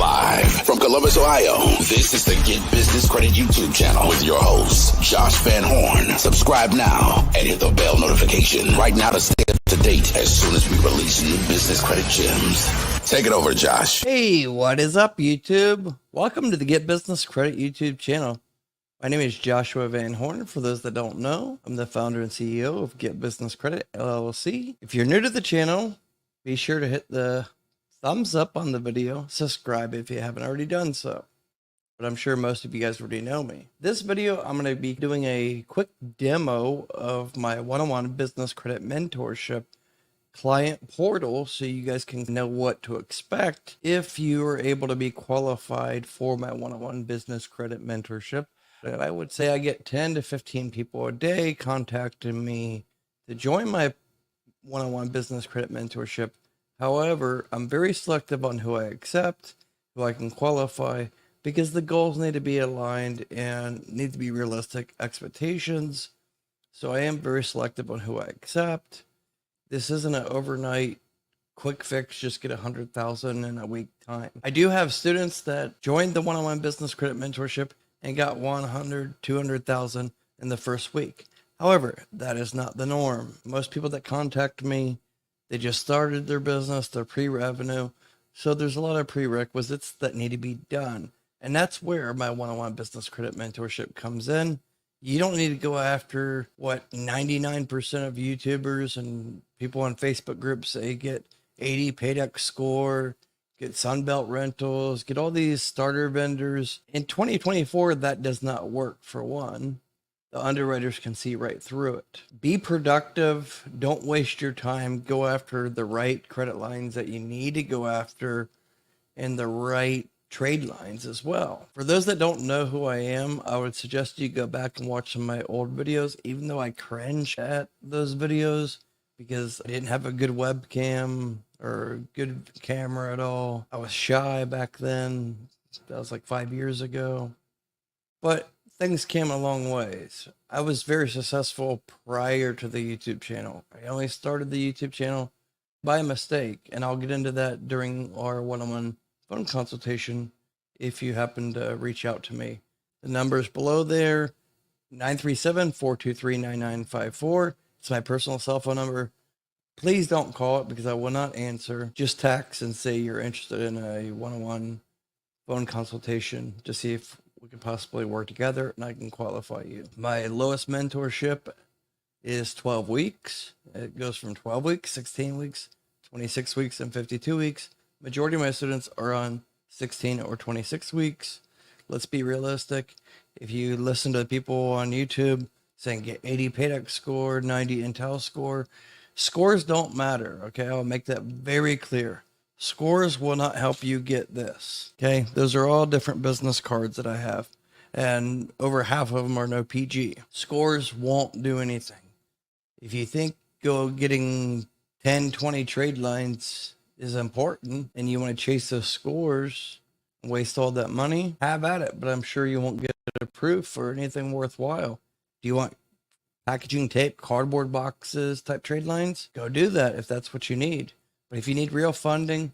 Live from Columbus, Ohio, this is the Get Business Credit YouTube channel with your host, Josh Van Horn. Subscribe now and hit the bell notification right now to stay up to date as soon as we release new business credit gems. Take it over, Josh. Hey, what is up, YouTube? Welcome to the Get Business Credit YouTube channel. My name is Joshua Van Horn. For those that don't know, I'm the founder and CEO of Get Business Credit LLC. If you're new to the channel, be sure to hit the thumbs up on the video. Subscribe if you haven't already done so. But I'm sure most of you guys already know me. This video, I'm going to be doing a quick demo of my one-on-one business credit mentorship client portal so you guys can know what to expect if you are able to be qualified for my one-on-one business credit mentorship. And I would say I get 10 to 15 people a day contacting me to join my one-on-one business credit mentorship. However, I'm very selective on who I accept, who I can qualify, because the goals need to be aligned and need to be realistic expectations. So I am very selective on who I accept. This isn't an overnight quick fix, just get 100,000 in a week time. I do have students that joined the one-on-one business credit mentorship and got 100, 200,000 in the first week. However, that is not the norm. Most people that contact me, they just started their business, they're pre-revenue. So there's a lot of prerequisites that need to be done. And that's where my one-on-one business credit mentorship comes in. You don't need to go after what 99% of YouTubers and people on Facebook groups say, get 80 paydex score, get Sunbelt Rentals, get all these starter vendors. In 2024, that does not work for one. The underwriters can see right through it. Be productive. Don't waste your time. Go after the right credit lines that you need to go after and the right trade lines as well. For those that don't know who I am, I would suggest you go back and watch some of my old videos, even though I cringe at those videos because I didn't have a good webcam or a good camera at all. I was shy back then. That was like 5 years ago. But things came a long ways. I was very successful prior to the YouTube channel. I only started the YouTube channel by mistake, and I'll get into that during our one-on-one phone consultation if you happen to reach out to me. The number's below there, 937-423-9954. It's my personal cell phone number. Please don't call it because I will not answer. Just text and say you're interested in a one-on-one phone consultation to see if we can possibly work together and I can qualify you. My lowest mentorship is 12 weeks. It goes from 12 weeks, 16 weeks, 26 weeks, and 52 weeks. Majority of my students are on 16 or 26 weeks. Let's be realistic. If you listen to people on YouTube saying get 80 paydex score, 90 Intel score, scores don't matter, okay? I'll make that very clear. Scores will not help you get this, okay? Those are all different business cards that I have, and over half of them are no PG. Scores won't do anything. If you think getting 10, 20 trade lines is important and you want to chase those scores and waste all that money, have at it, but I'm sure you won't get approved for anything worthwhile. Do you want packaging tape, cardboard boxes type trade lines? Go do that if that's what you need. But if you need real funding,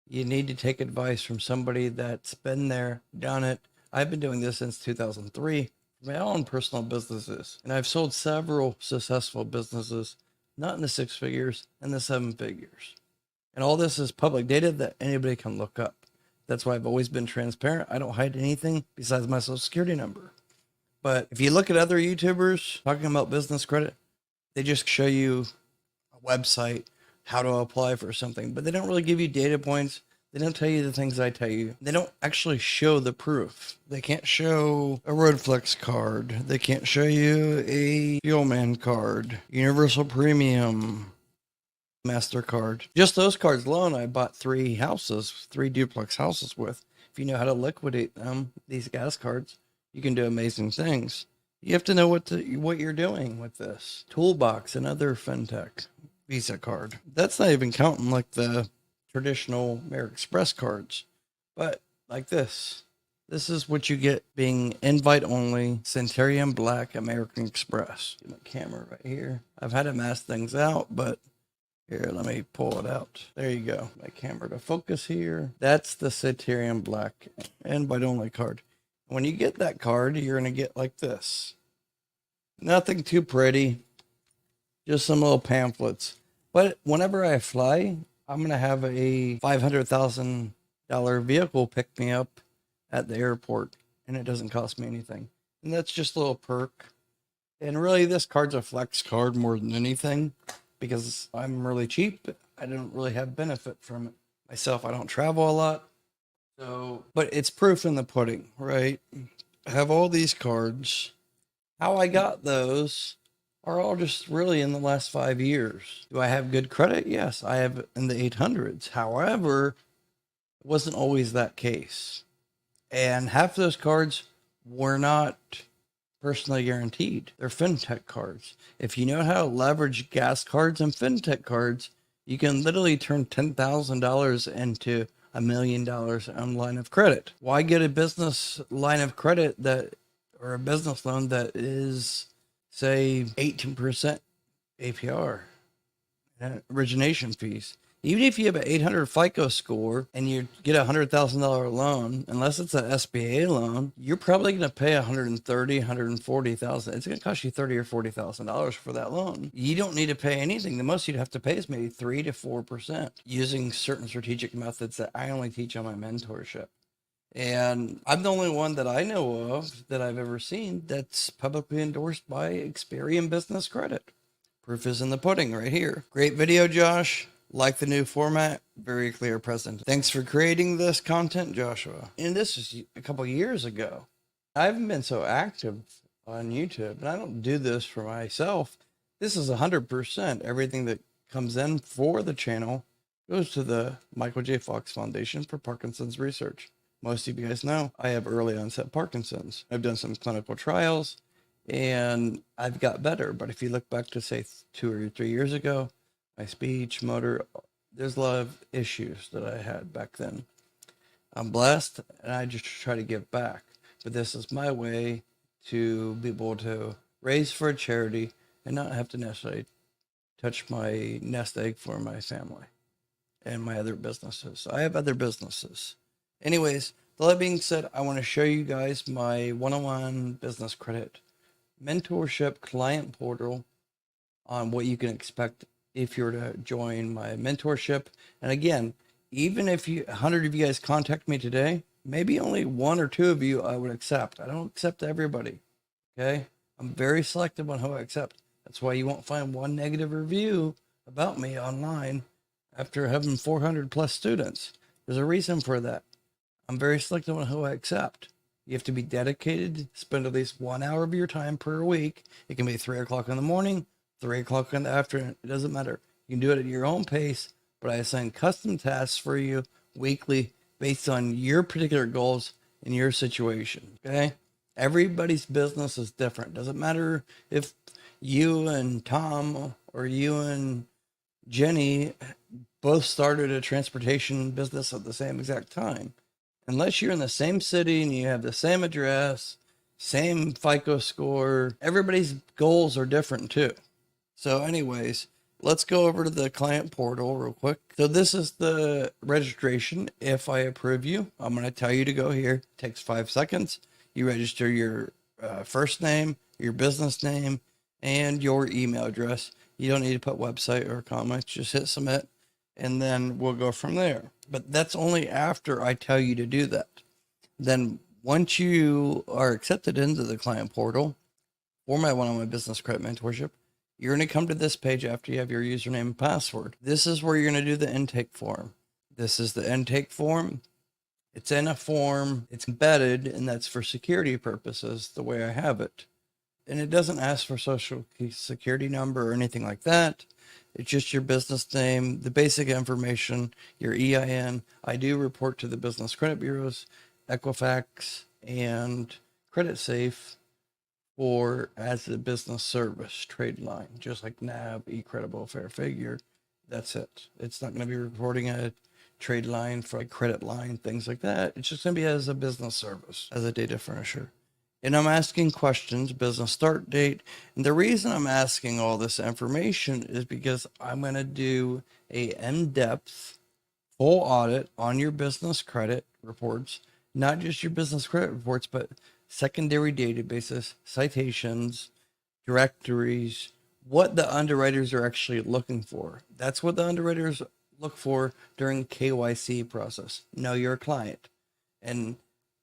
you need to take advice from somebody that's been there, done it. I've been doing this since 2003, my own personal businesses. And I've sold several successful businesses, not in the 6 figures, in the 7 figures. And all this is public data that anybody can look up. That's why I've always been transparent. I don't hide anything besides my social security number. But if you look at other YouTubers talking about business credit, they just show you a website, how to apply for something, but they don't really give you data points. They don't tell you the things I tell you. They don't actually show the proof. They can't show a RoadFlex card. They can't show you a Fuelman card, Universal Premium, MasterCard. Just those cards alone, I bought 3 houses, 3 duplex houses with. If you know how to liquidate them, these gas cards, you can do amazing things. You have to know what you're doing with this. Toolbox, another fintech. Visa card. That's not even counting like the traditional American Express cards, but like this. This is what you get being invite only Centurion Black American Express. Get my camera right here. I've had to mask things out, but Here, let me pull it out. There you go. My camera to focus here. That's the Citerion Black and Bite Only card. When you get that card, you're going to get like this. Nothing too pretty. Just some little pamphlets. But whenever I fly, I'm going to have a $500,000 vehicle pick me up at the airport. And it doesn't cost me anything. And that's just a little perk. And really, this card's a flex card more than anything. Because I'm really cheap, I don't really have benefit from it myself. I don't travel a lot. So, but it's proof in the pudding, right? I have all these cards. How I got those are all just really in the last 5 years. Do I have good credit? Yes, I have in the 800s. However, it wasn't always that case. And half those cards were not personally guaranteed. They're fintech cards. If you know how to leverage gas cards and fintech cards, you can literally turn $10,000 into $1 million on line of credit. Why get a business line of credit or a business loan that is, say, 18% APR origination fees? Even if you have an 800 FICO score and you get a $100,000 loan, unless it's an SBA loan, you're probably going to pay $130,000, $140,000. It's going to cost you $30,000 or $40,000 for that loan. You don't need to pay anything. The most you'd have to pay is maybe 3 to 4% using certain strategic methods that I only teach on my mentorship. And I'm the only one that I know of that I've ever seen that's publicly endorsed by Experian Business Credit. Proof is in the pudding right here. Great video, Josh. Like the new format, very clear present. Thanks for creating this content, Joshua. And this is a couple years ago. I haven't been so active on YouTube, and I don't do this for myself. This is 100%. Everything that comes in for the channel goes to the Michael J. Fox Foundation for Parkinson's Research. Most of you guys know I have early onset Parkinson's. I've done some clinical trials, and I've got better. But if you look back to, say, 2 or 3 years ago, my speech, motor, there's a lot of issues that I had back then. I'm blessed, and I just try to give back. But this is my way to be able to raise for a charity and not have to necessarily touch my nest egg for my family and my other businesses. I have other businesses. Anyways, with that being said, I want to show you guys my one-on-one business credit mentorship client portal on what you can expect if you're to join my mentorship. And again, even if 100 of you guys contact me today, maybe only 1 or 2 of you I would accept. I don't accept everybody. Okay. I'm very selective on who I accept. That's why you won't find one negative review about me online after having 400 plus students. There's a reason for that. I'm very selective on who I accept. You have to be dedicated, spend at least 1 hour of your time per week. It can be 3 o'clock in the morning, 3 o'clock in the afternoon. It doesn't matter. You can do it at your own pace, but I assign custom tasks for you weekly based on your particular goals and your situation. Okay. Everybody's business is different. Doesn't matter if you and Tom or you and Jenny both started a transportation business at the same exact time. Unless you're in the same city and you have the same address, same FICO score, everybody's goals are different too. So anyways, let's go over to the client portal real quick. So this is the registration. If I approve you, I'm going to tell you to go here. It takes 5 seconds. You register your first name, your business name, and your email address. You don't need to put website or comments. Just hit submit, and then we'll go from there. But that's only after I tell you to do that. Then once you are accepted into the client portal for my one-on-one business credit mentorship, you're going to come to this page after you have your username and password. This is where you're going to do the intake form. This is the intake form. It's in a form, it's embedded, and that's for security purposes, the way I have it. And it doesn't ask for social security number or anything like that. It's just your business name, the basic information, your EIN. I do report to the business credit bureaus, Equifax, and Credit Safe for as a business service trade line, just like NAB, eCredible, Fair Figure. That's it. It's not going to be reporting a trade line for a credit line, things like that. It's just going to be as a business service, as a data furnisher. And I'm asking questions, business start date. And the reason I'm asking all this information is because I'm going to do a in-depth full audit on your business credit reports, not just your business credit reports, but secondary databases, citations, directories, what the underwriters are actually looking for. That's what the underwriters look for during KYC process. Know your client. And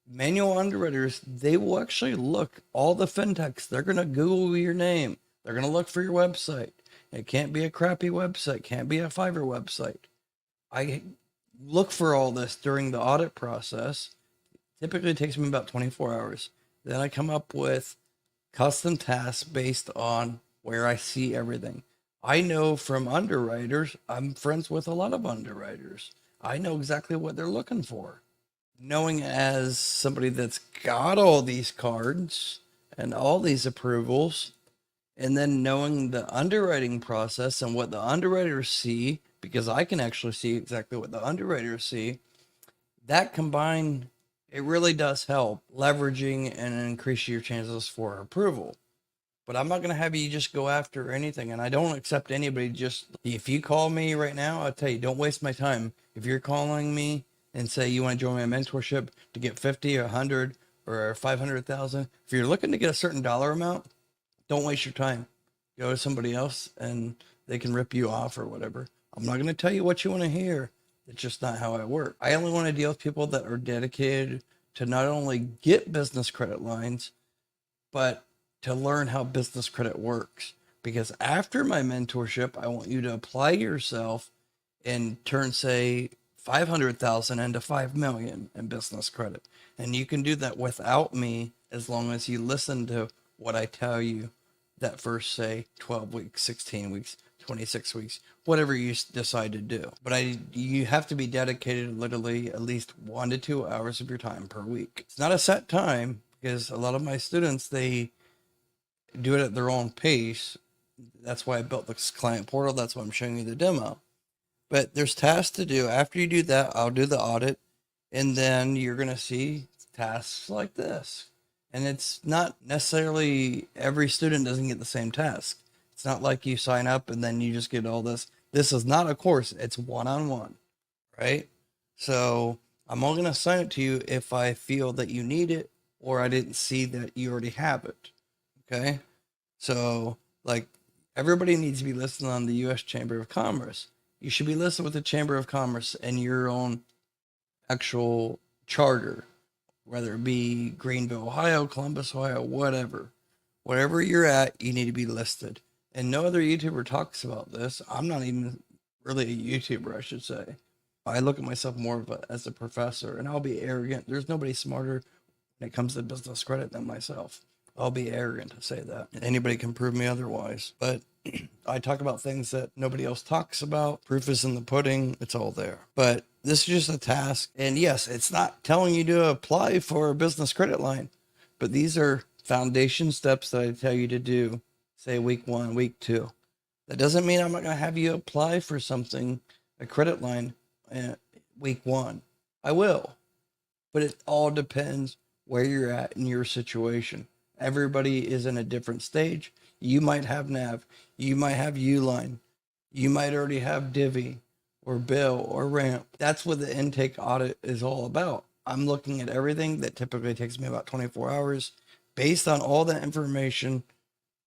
manual underwriters, they will actually look all the fintechs. They're going to Google your name. They're going to look for your website. It can't be a crappy website. Can't be a Fiverr website. I look for all this during the audit process. Typically it takes me about 24 hours. Then I come up with custom tasks based on where I see everything. I know from underwriters, I'm friends with a lot of underwriters. I know exactly what they're looking for. Knowing as somebody that's got all these cards and all these approvals, and then knowing the underwriting process and what the underwriters see, because I can actually see exactly what the underwriters see, that combined, it really does help leveraging and increase your chances for approval. But I'm not going to have you just go after anything. And I don't accept anybody just, if you call me right now, I'll tell you, don't waste my time. If you're calling me and say you want to join my mentorship to get 50 or 100 or 500,000, if you're looking to get a certain dollar amount, don't waste your time. Go to somebody else and they can rip you off or whatever. I'm not going to tell you what you want to hear. It's just not how I work. I only want to deal with people that are dedicated to not only get business credit lines, but to learn how business credit works. Because after my mentorship, I want you to apply yourself and turn, say, 500,000 into 5 million in business credit. And you can do that without me as long as you listen to what I tell you that first, say, 12 weeks, 16 weeks, 26 weeks, whatever you decide to do. But you have to be dedicated literally at least 1 to 2 hours of your time per week. It's not a set time because a lot of my students, they do it at their own pace. That's why I built this client portal. That's why I'm showing you the demo. But there's tasks to do. After you do that, I'll do the audit. And then you're going to see tasks like this. And it's not necessarily every student doesn't get the same task. It's not like you sign up and then you just get all this. This is not a course. It's one-on-one, right? So I'm only going to assign it to you if I feel that you need it or I didn't see that you already have it. Okay. So like everybody needs to be listed on the U.S. Chamber of Commerce. You should be listed with the Chamber of Commerce and your own actual charter, whether it be Greenville, Ohio, Columbus, Ohio, whatever. Wherever you're at, you need to be listed. And no other YouTuber talks about this. I'm not even really a YouTuber, I should say. I look at myself more of as a professor, and I'll be arrogant. There's nobody smarter when it comes to business credit than myself. I'll be arrogant to say that. Anybody can prove me otherwise. But I talk about things that nobody else talks about. Proof is in the pudding. It's all there. But this is just a task. And yes, it's not telling you to apply for a business credit line, but these are foundation steps that I tell you to do, say week 1, week 2. That doesn't mean I'm not going to have you apply for something, a credit line, week 1. I will. But it all depends where you're at in your situation. Everybody is in a different stage. You might have NAV. You might have Uline. You might already have Divvy or Bill or Ramp. That's what the intake audit is all about. I'm looking at everything that typically takes me about 24 hours based on all that information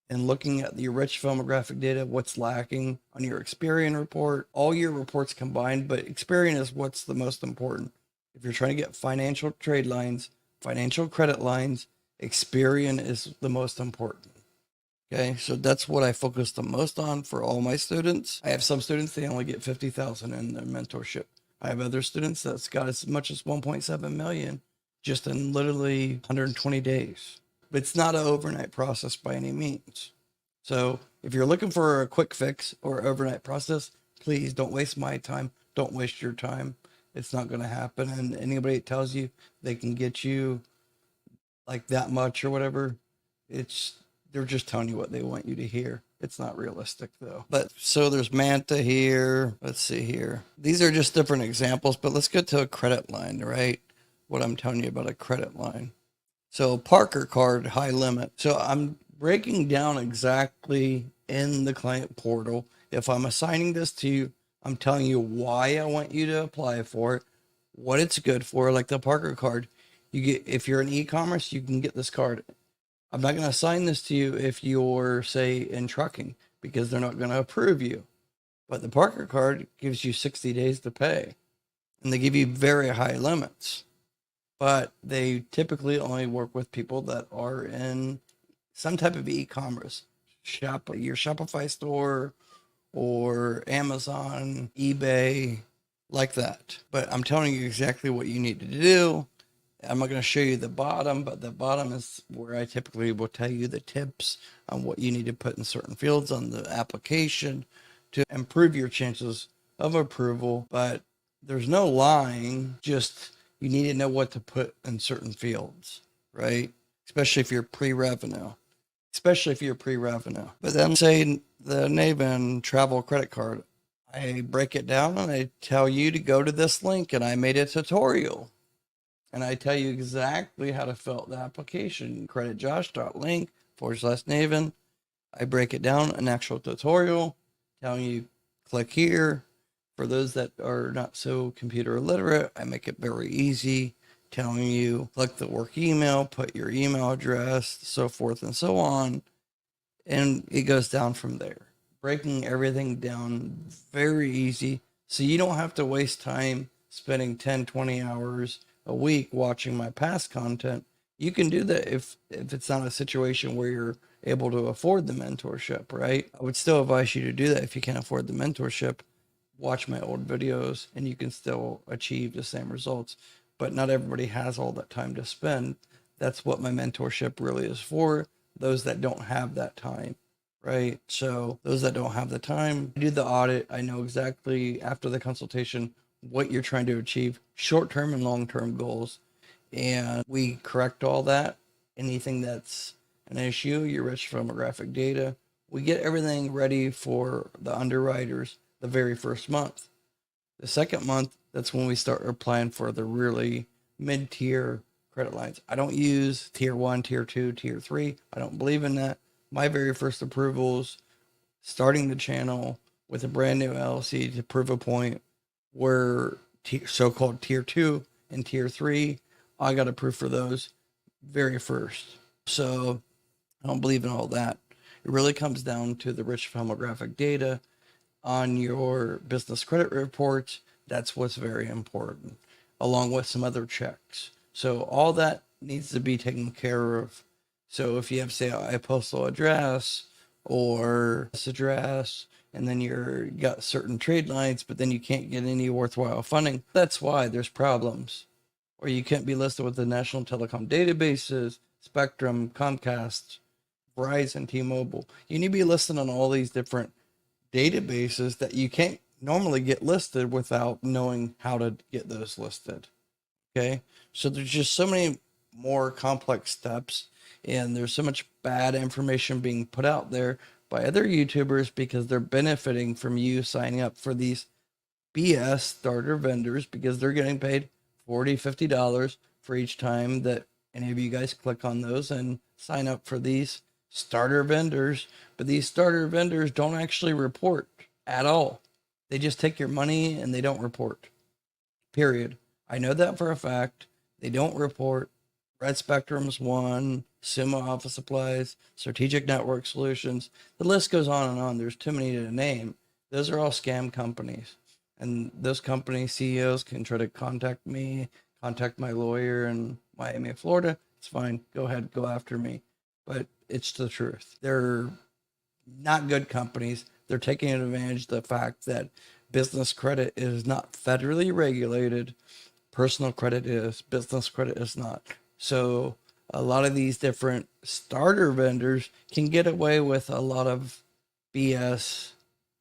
and looking at the rich filmographic data, what's lacking on your Experian report, all your reports combined, but Experian is what's the most important. If you're trying to get financial trade lines, financial credit lines, Experian is the most important. Okay, so that's what I focus the most on for all my students. I have some students, they only get 50,000 in their mentorship. I have other students that's got as much as 1.7 million just in literally 120 days. But it's not an overnight process by any means. So if you're looking for a quick fix or overnight process, please don't waste my time. Don't waste your time. It's not going to happen. And anybody that tells you they can get you like that much or whatever, they're just telling you what they want you to hear. It's not realistic though. But so there's Manta here. Let's see here. These are just different examples, but let's get to a credit line, right? What I'm telling you about a credit line. So Parker card, high limit. So I'm breaking down exactly in the client portal. If I'm assigning this to you, I'm telling you why I want you to apply for it, what it's good for, like the Parker card. You get, if you're in e-commerce, you can get this card. I'm not going to assign this to you if you're, say, in trucking, because they're not going to approve you. But the Parker card gives you 60 days to pay, and they give you very high limits. But they typically only work with people that are in some type of e-commerce, your Shopify store or Amazon, eBay, like that. But I'm telling you exactly what you need to do. I'm not going to show you the bottom, but the bottom is where I typically will tell you the tips on what you need to put in certain fields on the application to improve your chances of approval. But there's no lying, just you need to know what to put in certain fields, right? Especially if you're pre-revenue. But then say the Naven travel credit card, I break it down and I tell you to go to this link, and I made a tutorial. And I tell you exactly how to fill out the application. creditjosh.link/Naven. I break it down, an actual tutorial telling you click here. For those that are not so computer illiterate, I make it very easy, telling you click the work email, put your email address, so forth and so on. And it goes down from there. Breaking everything down very easy, so you don't have to waste time spending 10, 20 hours a week watching my past content. You can do that if it's not a situation where you're able to afford the mentorship, right? I would still advise you to do that if you can't afford the mentorship. Watch my old videos and you can still achieve the same results. But not everybody has all that time to spend. That's what my mentorship really is for. Those that don't have that time, right? So those that don't have the time, I do the audit. I know exactly after the consultation what you're trying to achieve, short-term and long-term goals. And we correct all that. Anything that's an issue, your rich firmographic data, we get everything ready for the underwriters the very first month. The second month, that's when we start applying for the really mid-tier credit lines. I don't use tier 1, tier 2, tier 3. I don't believe in that. My very first approvals, starting the channel with a brand new LLC to prove a point, were so-called tier 2 and tier 3. I got approved for those very first. So I don't believe in all that. It really comes down to the rich filmographic data on your business credit reports. That's what's very important, along with some other checks. So all that needs to be taken care of. So if you have, say, a postal address or this address, and then you got certain trade lines, but then you can't get any worthwhile funding, that's why there's problems. Or you can't be listed with the national telecom databases, Spectrum, Comcast, Verizon, T-Mobile. You need to be listed on all these different databases that you can't normally get listed without knowing how to get those listed. Okay. So there's just so many more complex steps, and there's so much bad information being put out there by other YouTubers because they're benefiting from you signing up for these BS starter vendors, because they're getting paid $40, $50 for each time that any of you guys click on those and sign up for these starter vendors. But these starter vendors don't actually report at all. They just take your money and they don't report. Period. I know that for a fact. They don't report. Red Spectrum's one, Sumo Office Supplies, Strategic Network Solutions. The list goes on and on. There's too many to name. Those are all scam companies. And those company CEOs can try to contact me, contact my lawyer in Miami, Florida. It's fine. Go ahead, go after me. But it's the truth. They're not good companies. They're taking advantage of the fact that business credit is not federally regulated. Personal credit is, business credit is not. So a lot of these different starter vendors can get away with a lot of BS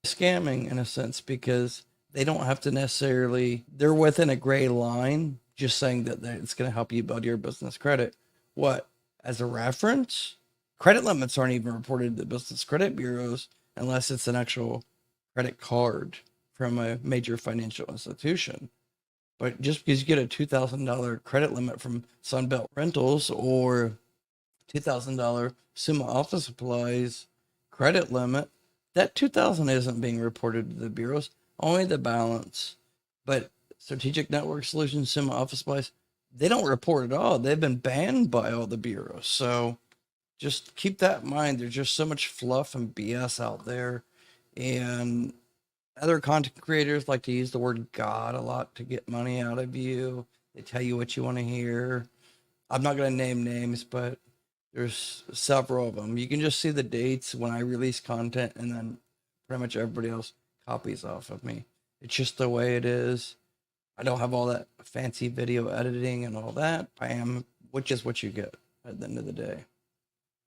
scamming in a sense, because they don't have to necessarily, they're within a gray line, just saying that it's going to help you build your business credit. What? As a reference, credit limits aren't even reported to the business credit bureaus unless it's an actual credit card from a major financial institution. But just because you get a $2,000 credit limit from Sunbelt Rentals or $2,000 Summa Office Supplies credit limit, that 2,000 isn't being reported to the bureaus, only the balance. But Strategic Network Solutions, Summa Office Supplies, they don't report at all. They've been banned by all the bureaus. So just keep that in mind. There's just so much fluff and BS out there. And other content creators like to use the word God a lot to get money out of you. They tell you what you want to hear. I'm not going to name names, but there's several of them. You can just see the dates when I release content, and then pretty much everybody else copies off of me. It's just the way it is. I don't have all that fancy video editing and all that. I am, which is what you get at the end of the day.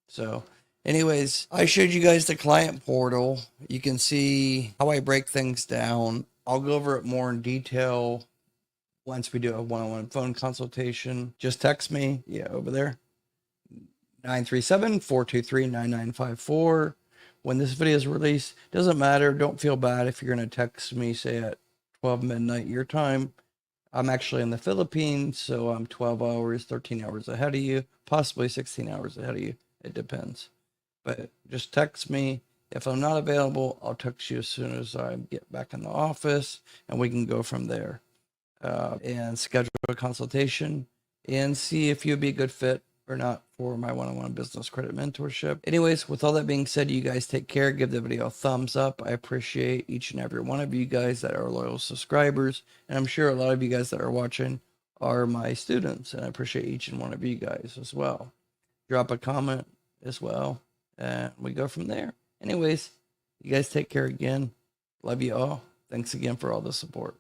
So anyways, I showed you guys the client portal. You can see how I break things down. I'll go over it more in detail once we do a one-on-one phone consultation. Just text me, over there, 937-423-9954. When this video is released, doesn't matter. Don't feel bad if you're going to text me, say at 12 midnight your time. I'm actually in the Philippines, so I'm 12 hours, 13 hours ahead of you, possibly 16 hours ahead of you. It depends. But just text me. If I'm not available, I'll text you as soon as I get back in the office, and we can go from there and schedule a consultation and see if you'd be a good fit or not for my one-on-one business credit mentorship. Anyways, with all that being said, you guys take care. Give the video a thumbs up. I appreciate each and every one of you guys that are loyal subscribers. And I'm sure a lot of you guys that are watching are my students. And I appreciate each and one of you guys as well. Drop a comment as well. And we go from there. Anyways, you guys take care again. Love you all. Thanks again for all the support.